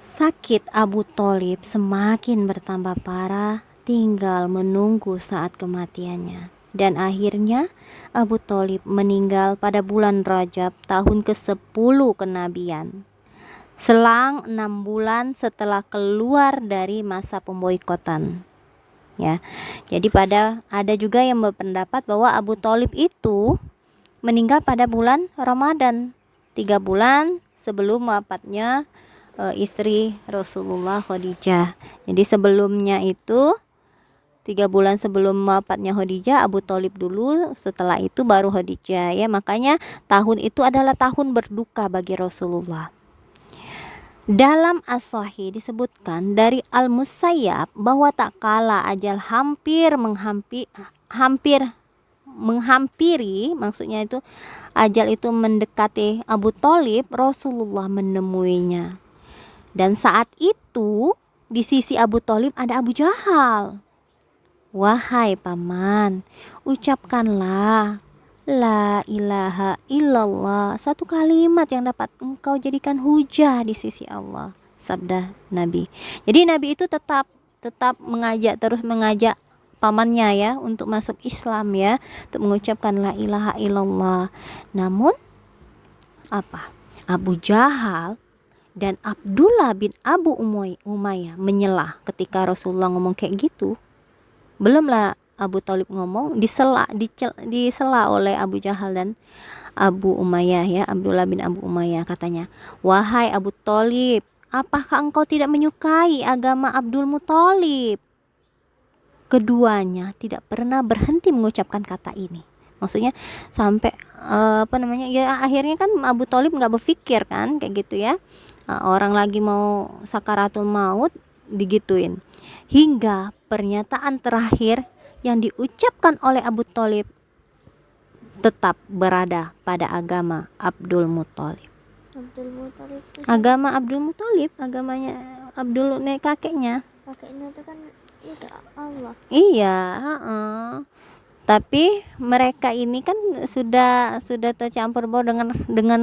Sakit Abu Thalib semakin bertambah parah, tinggal menunggu saat kematiannya. Dan akhirnya Abu Thalib meninggal pada bulan Rajab tahun ke-10 kenabian. Selang 6 bulan setelah keluar dari masa pemboikotan. Ya. Jadi ada juga yang berpendapat bahwa Abu Thalib itu meninggal pada bulan Ramadan, 3 bulan sebelum wafatnya istri Rasulullah Khadijah. Jadi sebelumnya itu 3 bulan sebelum wafatnya Khadijah, Abu Thalib dulu, setelah itu baru Khadijah ya. Makanya tahun itu adalah tahun berduka bagi Rasulullah. Dalam As-Sahih disebutkan dari Al-Musayyab bahwa tak kala ajal hampir menghampiri, maksudnya itu ajal itu mendekati Abu Thalib, Rasulullah menemuinya. Dan saat itu di sisi Abu Thalib ada Abu Jahal. Wahai paman, ucapkanlah La ilaha illallah, satu kalimat yang dapat engkau jadikan hujah di sisi Allah, sabda Nabi. Jadi Nabi itu tetap terus mengajak pamannya ya untuk masuk Islam ya, untuk mengucapkan la ilaha illallah. Namun apa? Abu Jahal dan Abdullah bin Abu Umayyah menyelah ketika Rasulullah ngomong kayak gitu. Belumlah Abu Thalib ngomong, disela oleh Abu Jahal dan Abu Umayyah ya, Abdullah bin Abu Umayyah. Katanya, wahai Abu Thalib, apakah engkau tidak menyukai agama Abdul Muthalib? Keduanya tidak pernah berhenti mengucapkan kata ini. Maksudnya sampai ya akhirnya kan Abu Thalib nggak berpikir kan kayak gitu ya. Orang lagi mau sakaratul maut digituin. Hingga pernyataan terakhir yang diucapkan oleh Abu Thalib tetap berada pada agama Abdul Muthalib. Agama Abdul Muthalib, agamanya Abdul kakeknya. Kakeknya itu kan itu Allah. Iya, tapi mereka ini kan sudah tercampur baur dengan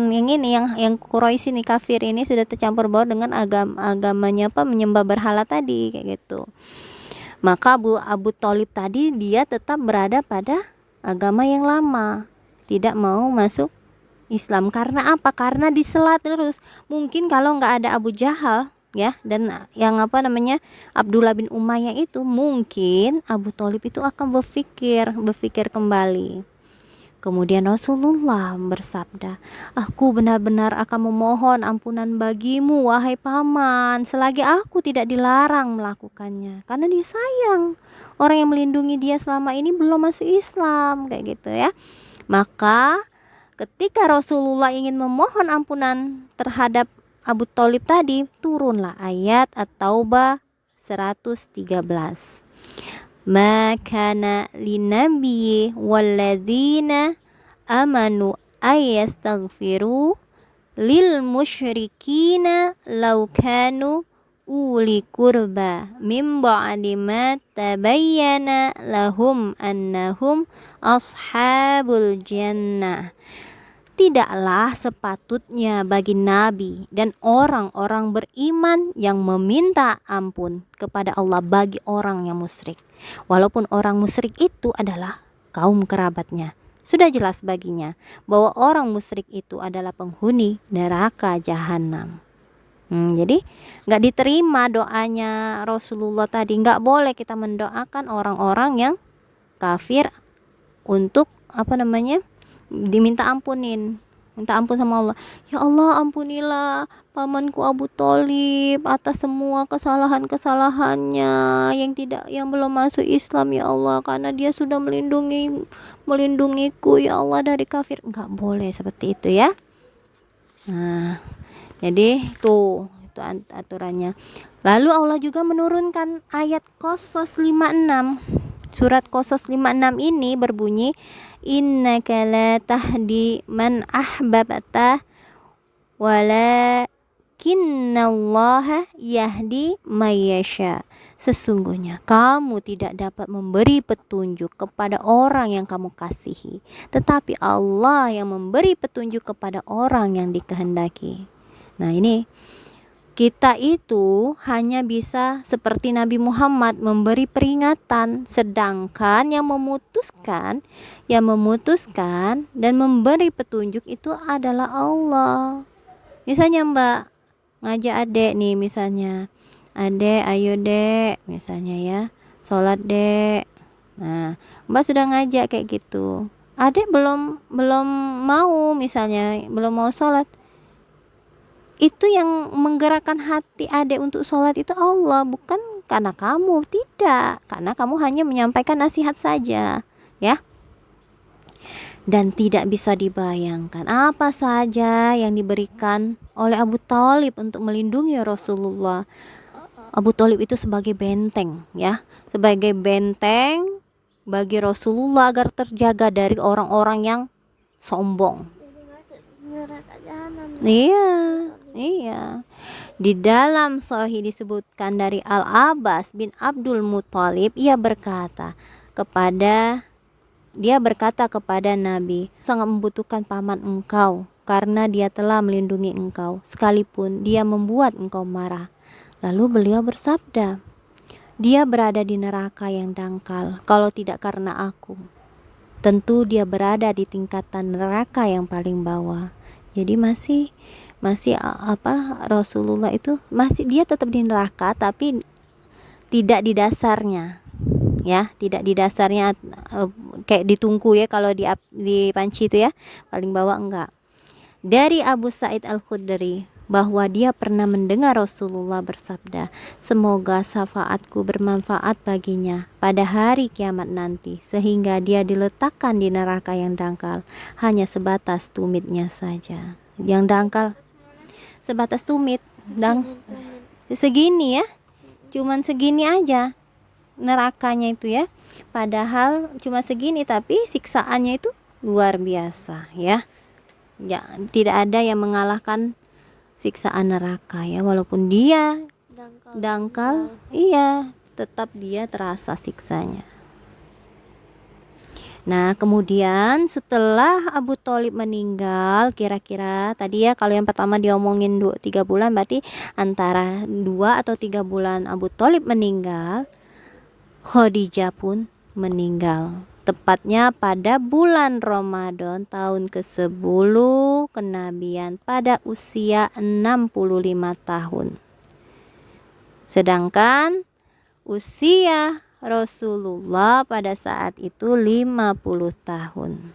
yang ini, yang Quraisy ini, kafir ini sudah tercampur baur dengan agamanya menyembah berhala tadi kayak gitu. Maka Abu Thalib tadi dia tetap berada pada agama yang lama, tidak mau masuk Islam. Karena apa? Karena disela terus. Mungkin kalau nggak ada Abu Jahal ya, dan yang Abdullah bin Umayyah itu, mungkin Abu Thalib itu akan berpikir kembali. Kemudian Rasulullah bersabda, aku benar-benar akan memohon ampunan bagimu wahai paman, selagi aku tidak dilarang melakukannya, karena dia sayang orang yang melindungi dia selama ini belum masuk Islam kayak gitu ya. Maka ketika Rasulullah ingin memohon ampunan terhadap Abu Thalib tadi, turunlah ayat At-Taubah 113. Ma kana linabiyyi walladzina amanu ayastaghfiru lil musyrikina law kanu uli kurba min ba'di ma tabayyana lahum annahum ashabul jannah. Tidaklah sepatutnya bagi Nabi dan orang-orang beriman yang meminta ampun kepada Allah bagi orang yang musyrik, walaupun orang musyrik itu adalah kaum kerabatnya. Sudah jelas baginya bahwa orang musyrik itu adalah penghuni neraka jahanam. Jadi nggak diterima doanya Rasulullah tadi. Nggak boleh kita mendoakan orang-orang yang kafir untuk diminta ampunin, minta ampun sama Allah. Ya Allah, ampunilah pamanku Abu Thalib atas semua kesalahannya yang belum masuk Islam ya Allah, karena dia sudah melindungiku ya Allah dari kafir. Enggak boleh seperti itu ya. Nah, jadi itu aturannya. Lalu Allah juga menurunkan ayat Qasas 56. Surat Qasas 56 ini berbunyi, innaka la tahdi man ahbabta walakinallaha yahdi may yasha. Sesungguhnya kamu tidak dapat memberi petunjuk kepada orang yang kamu kasihi, tetapi Allah yang memberi petunjuk kepada orang yang dikehendaki. Nah, ini Kita itu hanya bisa seperti Nabi Muhammad memberi peringatan, sedangkan yang memutuskan dan memberi petunjuk itu adalah Allah. Misalnya Mbak ngajak adek nih, misalnya adek ayo dek misalnya ya, sholat dek. Nah Mbak sudah ngajak kayak gitu, adek belum mau, misalnya belum mau sholat, itu yang menggerakkan hati adek untuk sholat itu Allah, bukan karena kamu, tidak, karena kamu hanya menyampaikan nasihat saja ya. Dan tidak bisa dibayangkan apa saja yang diberikan oleh Abu Thalib untuk melindungi Rasulullah. Abu Thalib itu sebagai benteng ya, sebagai benteng bagi Rasulullah agar terjaga dari orang-orang yang sombong. Jadi masuk neraka jahanam. Iya, iya. Di dalam Sahih disebutkan dari Al-Abbas bin Abdul Muthalib, dia berkata kepada Nabi, sangat membutuhkan paman engkau karena dia telah melindungi engkau sekalipun dia membuat engkau marah. Lalu beliau bersabda, dia berada di neraka yang dangkal kalau tidak karena aku. Tentu dia berada di tingkatan neraka yang paling bawah. Jadi masih Rasulullah itu masih, dia tetap di neraka tapi tidak di dasarnya ya, tidak di dasarnya kayak ditungku ya, kalau di panci itu ya paling bawah enggak. Dari Abu Sa'id Al-Khudri bahwa dia pernah mendengar Rasulullah bersabda, semoga syafaatku bermanfaat baginya pada hari kiamat nanti sehingga dia diletakkan di neraka yang dangkal hanya sebatas tumitnya saja. Yang dangkal sebatas tumit, segini ya, cuman segini aja nerakanya itu ya, padahal cuma segini tapi siksaannya itu luar biasa ya. Ya, tidak ada yang mengalahkan siksaan neraka ya, walaupun dia dangkal, iya tetap dia terasa siksanya. Nah kemudian setelah Abu Thalib meninggal, kira-kira tadi ya kalau yang pertama diomongin 3 bulan, berarti antara 2 atau 3 bulan Abu Thalib meninggal, Khadijah pun meninggal, tepatnya pada bulan Ramadan tahun ke-10 kenabian pada usia 65 tahun. Sedangkan usia Rasulullah pada saat itu 50 tahun.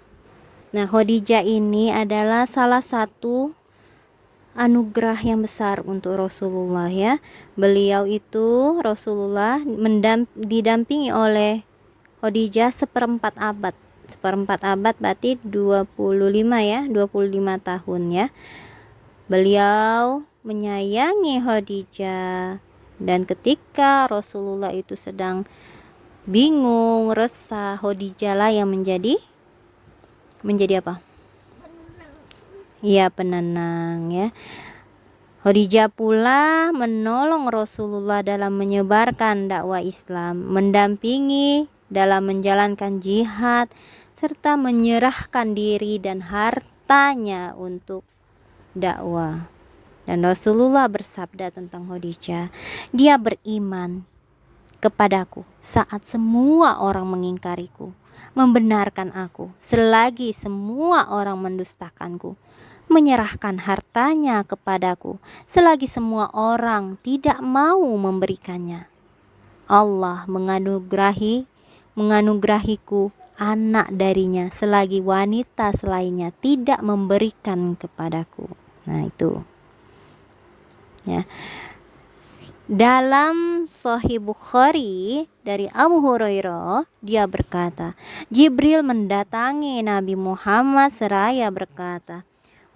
Nah, Khadijah ini adalah salah satu anugerah yang besar untuk Rasulullah ya. Beliau itu, Rasulullah didampingi oleh Khadijah seperempat abad berarti 25 ya, 25 tahun ya. Beliau menyayangi Khadijah, dan ketika Rasulullah itu sedang bingung, resah, Khadijah lah yang menjadi apa? Ya, penenang ya. Khadijah pula menolong Rasulullah dalam menyebarkan dakwah Islam, mendampingi dalam menjalankan jihad, serta menyerahkan diri dan hartanya untuk dakwah. Dan Rasulullah bersabda tentang Khadijah, dia beriman kepadaku saat semua orang mengingkariku, membenarkan aku selagi semua orang mendustakanku, menyerahkan hartanya kepadaku selagi semua orang tidak mau memberikannya. Allah menganugerahiku anak darinya selagi wanita selainnya tidak memberikan kepadaku. Nah itu ya. Dalam Sahih Bukhari dari Abu Hurairah, dia berkata, Jibril mendatangi Nabi Muhammad seraya berkata,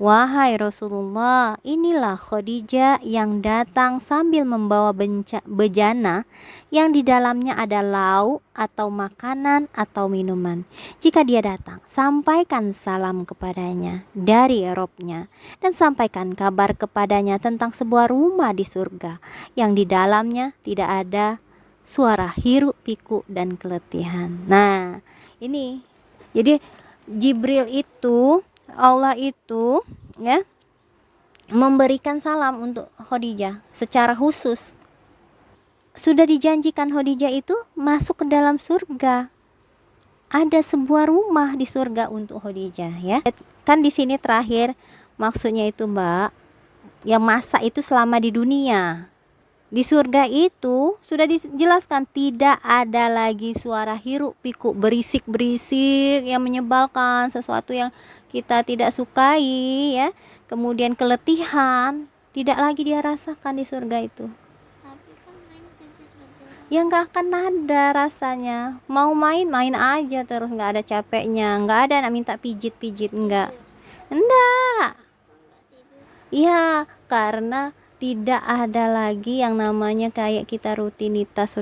wahai Rasulullah, inilah Khadijah yang datang sambil membawa bejana yang di dalamnya ada lauk atau makanan atau minuman. Jika dia datang, sampaikan salam kepadanya dari Robnya dan sampaikan kabar kepadanya tentang sebuah rumah di surga yang di dalamnya tidak ada suara hiruk pikuk dan keletihan. Nah, ini jadi Jibril itu, Allah itu ya, memberikan salam untuk Khadijah secara khusus. Sudah dijanjikan Khadijah itu masuk ke dalam surga. Ada sebuah rumah di surga untuk Khadijah ya. Kan di sini terakhir maksudnya itu Mbak, yang masa itu selama di dunia. Di surga itu sudah dijelaskan tidak ada lagi suara hiruk pikuk berisik-berisik yang menyebalkan, sesuatu yang kita tidak sukai ya. Kemudian keletihan tidak lagi dia rasakan di surga itu. Tapi kan main kejar-kejaran. Ya nggak akan ada rasanya, mau main aja terus, nggak ada capeknya, nggak ada nak minta pijit enggak. Nggak tidur. Ya karena tidak ada lagi yang namanya kayak kita rutinitas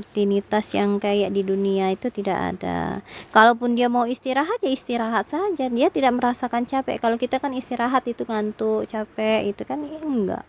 yang kayak di dunia itu tidak ada. Kalaupun dia mau istirahat ya istirahat saja, dia tidak merasakan capek. Kalau kita kan istirahat itu ngantuk, capek itu kan enggak.